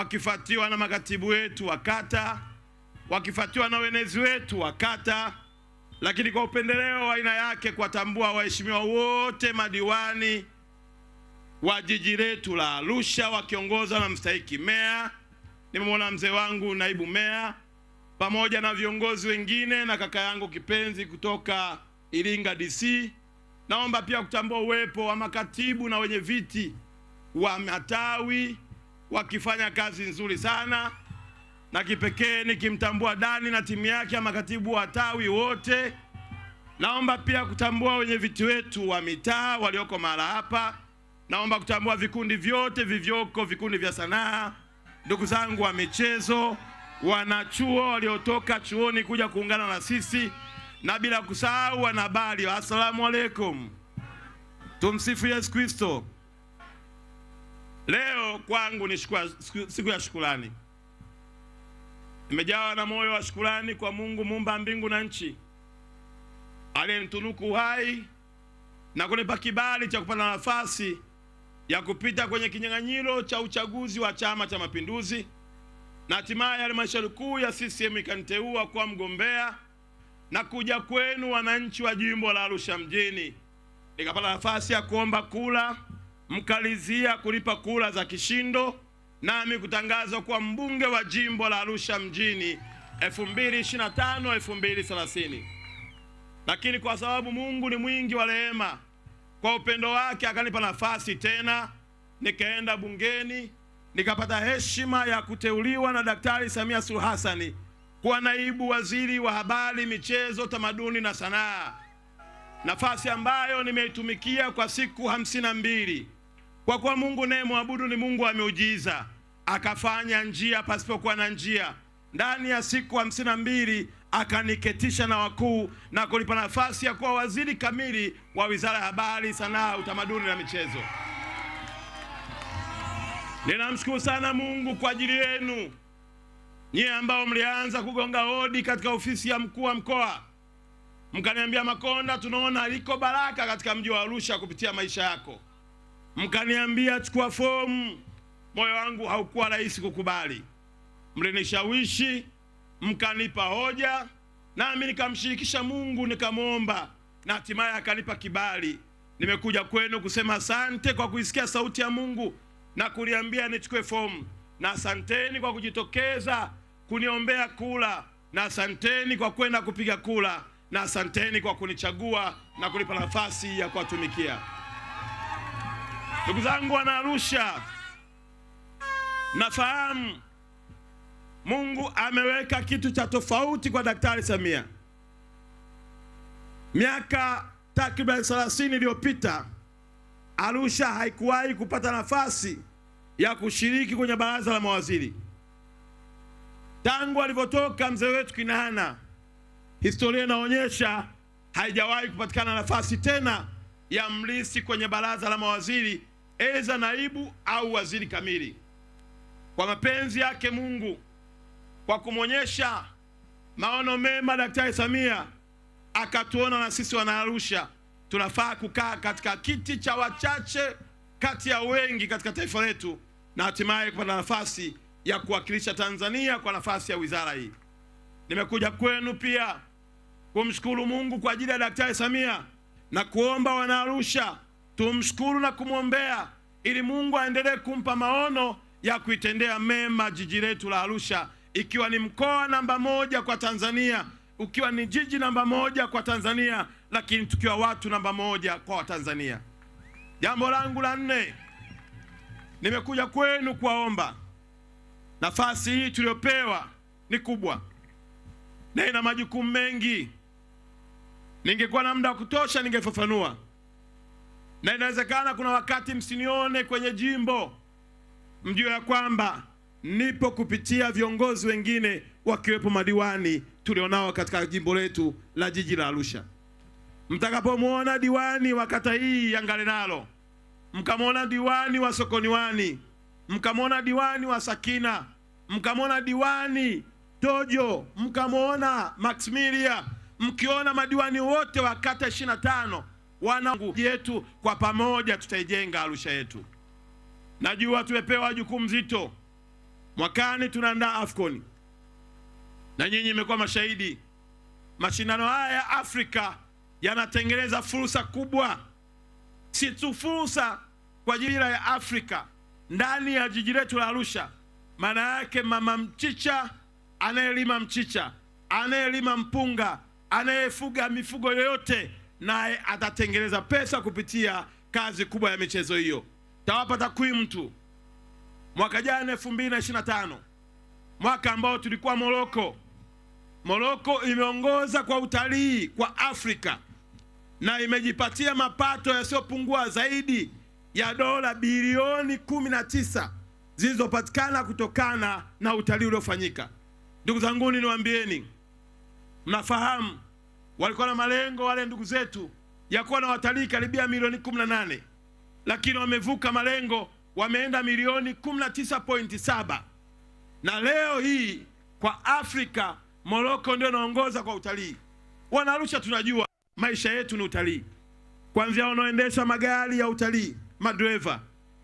wakifuatiwa na makatibu wetu wa kata, wakifuatiwa na wenezi wetu wa kata, lakini kwa upendeleo wa aina yake kuwatambua waheshimiwa wote madiwani wa jiji letu la Arusha wakiongozwa na mstahiki meya. Nimemwona mzee wangu naibu meya pamoja na viongozi wengine na kaka yangu kipenzi kutoka Iringa DC. Naomba pia kutambua uwepo wa makatibu na wenye viti wa matawi wakifanya kazi nzuri sana, na kipekee nikimtambua Dani na timu yake ya makatibu wa tawi wote. Naomba pia kutambua wenye viti wetu wa mitaa walioko mahala hapa. Naomba kutambua vikundi vyote vivyoko, vikundi vya sanaa, ndugu zangu wa michezo, wanachuo waliotoka chuoni kuja kuungana na sisi, na bila kusahau wanahabari. Asalamu alaykum. Tumsifu Yesu Kristo. Leo kwangu ni siku ya shukrani. Nimejawa na moyo wa shukrani kwa Mungu muumba mbingu na nchi, aliyenitunuku uhai na kunipa kibali cha kupata nafasi ya kupita kwenye kinyang'anyiro cha uchaguzi wa Chama cha Mapinduzi, na hatimaye halmashauri kuu ya CCM ikaniteua kuwa mgombea na kuja kwenu wananchi wa jimbo la Arusha mjini. Nikapata nafasi ya kuomba kula, mkalizia kulipa kula za kishindo, nami kutangazwa kuwa mbunge wa jimbo la Arusha mjini 2025-2030. Lakini kwa sababu Mungu ni mwingi wa rehema, kwa upendo wake akanipa nafasi tena, nikaenda bungeni, nikapata heshima ya kuteuliwa na Daktari Samia Suluhu Hassan kuwa naibu waziri wa habari, michezo, tamaduni na sanaa, nafasi ambayo nimeitumikia kwa siku 52. Kwa kuwa Mungu naye muabudu ni Mungu wa miujiza, akafanya njia pasipokuwa na njia. Ndani ya siku 52 akaniketisha na wakuu na kunipa nafasi ya kuwa waziri kamili wa Wizara ya Habari, Sanaa, Utamaduni na Michezo. Ninamshukuru sana Mungu kwa ajili yenu nyie ambao mlianza kugonga hodi katika ofisi ya mkuu wa mkoa, mkaniambia, Makonda, tunaona liko baraka katika mji wa Arusha kupitia maisha yako. Mkaniambia chukua fomu. Moyo wangu haukuwa rahisi kukubali. Mlinishawishi, mkanipa hoja, nami nikamshirikisha Mungu, nikamwomba, na hatimaye akanipa kibali. Nimekuja kwenu kusema asante kwa kuisikia sauti ya Mungu na kuliambia nichukue fomu, na asanteni kwa kujitokeza kuniombea kula, na asanteni kwa kwenda kupiga kula, na asanteni kwa kunichagua na kunipa nafasi ya kuwatumikia. Ndugu zangu wana Arusha, nafahamu Mungu ameweka kitu cha tofauti kwa Daktari Samia. Miaka takriban 30 iliyopita, Arusha haikuwahi kupata nafasi ya kushiriki kwenye baraza la mawaziri. Tangu alivyotoka mzee wetu Kinana, historia inaonyesha haijawahi kupatikana nafasi tena ya mlisi kwenye baraza la mawaziri, eza naibu au waziri kamili. Kwa mapenzi yake Mungu, kwa kumwonyesha maono mema Daktari Samia, akatuona na sisi wana Arusha tunafaa kukaa katika kiti cha wachache kati ya wengi katika taifa letu, na hatimaye kupata nafasi ya kuwakilisha Tanzania kwa nafasi ya wizara hii. Nimekuja kwenu pia kumshukuru Mungu kwa ajili ya Daktari Samia na kuomba wana Arusha tumshukuru na kumwombea ili Mungu aendelee kumpa maono ya kuitendea mema jiji letu la Arusha, ikiwa ni mkoa namba 1 kwa Tanzania, ukiwa ni jiji namba 1 kwa Tanzania, lakini tukiwa watu namba 1 kwa Watanzania. Jambo langu la 4, nimekuja kwenu kuwaomba. Nafasi hii tuliyopewa ni kubwa na ina majukumu mengi. Ningekuwa na muda wa kutosha ningefafanua, na inawezekana kuna wakati msinione kwenye jimbo, mjue ya kwamba nipo kupitia viongozi wengine, wakiwepo madiwani tulionao katika jimbo letu la jiji la Arusha. Mtakapomwona diwani wa kata hii ya Ngarenaro, mkamwona diwani wa Sokoniwani, mkamwona diwani wa Sakina, mkamwona diwani Tojo, mkamwona Maximilia, mkiona madiwani wote wa kata 25, wanangu yetu, kwa pamoja tutaijenga Arusha yetu. Najua tumepewa jukumu zito, Mwakani tunaandaa AFCON. Na nyinyi mmekuwa mashahidi. Mashindano haya ya Afrika yanatengeneza fursa kubwa. Si tu fursa kwa ajili ya Afrika ndani ya jiji letu la Arusha. Maana yake mama mchicha, anayelima mchicha, anayelima mpunga, anayefuga mifugo yoyote, naye atatengeneza pesa kupitia kazi kubwa ya michezo hiyo. Tawapa takwimu tu. Mwaka jana 2025, mwaka ambao tulikuwa Morocco. Morocco imeongoza kwa utalii kwa Afrika na imejipatia mapato yasiyopungua zaidi ya dola bilioni 19 zilizopatikana kutokana na utalii uliofanyika. Ndugu zanguni, niwaambieni, mnafahamu walikuwa na malengo wale ndugu zetu ya kuwa na watalii karibia milioni 18, lakini wamevuka malengo, wameenda milioni 19.7. Na leo hii kwa Afrika Morocco ndio inaongoza kwa utalii. Wana Arusha tunajua maisha yetu ni utalii. Kuanzia wanaoendesha magari ya utalii, madriver,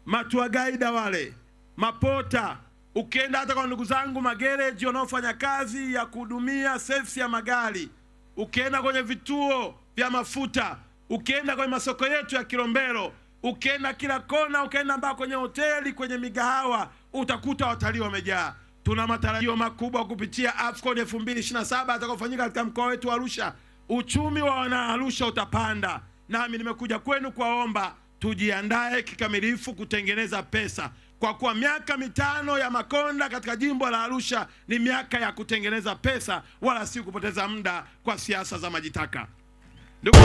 matua guide wale, mapota, ukienda hata kwa ndugu zangu magereji wanaofanya kazi ya kuhudumia safety ya magari, ukienda kwenye vituo vya mafuta, ukienda kwenye masoko yetu ya Kilombero, ukienda kila kona, ukienda mpaka kwenye hoteli, kwenye migahawa, utakuta watalii wamejaa. Tuna matarajio makubwa kupitia AFCON 2027 atakayofanyika katika mkoa wetu wa Arusha. Uchumi wa wana Arusha utapanda. Nami nimekuja kwenu kuwaomba tujiandae kikamilifu kutengeneza pesa, kwa kuwa miaka 5 ya Makonda katika jimbo la Arusha ni miaka ya kutengeneza pesa, wala si kupoteza muda kwa siasa za majitaka. Ndugu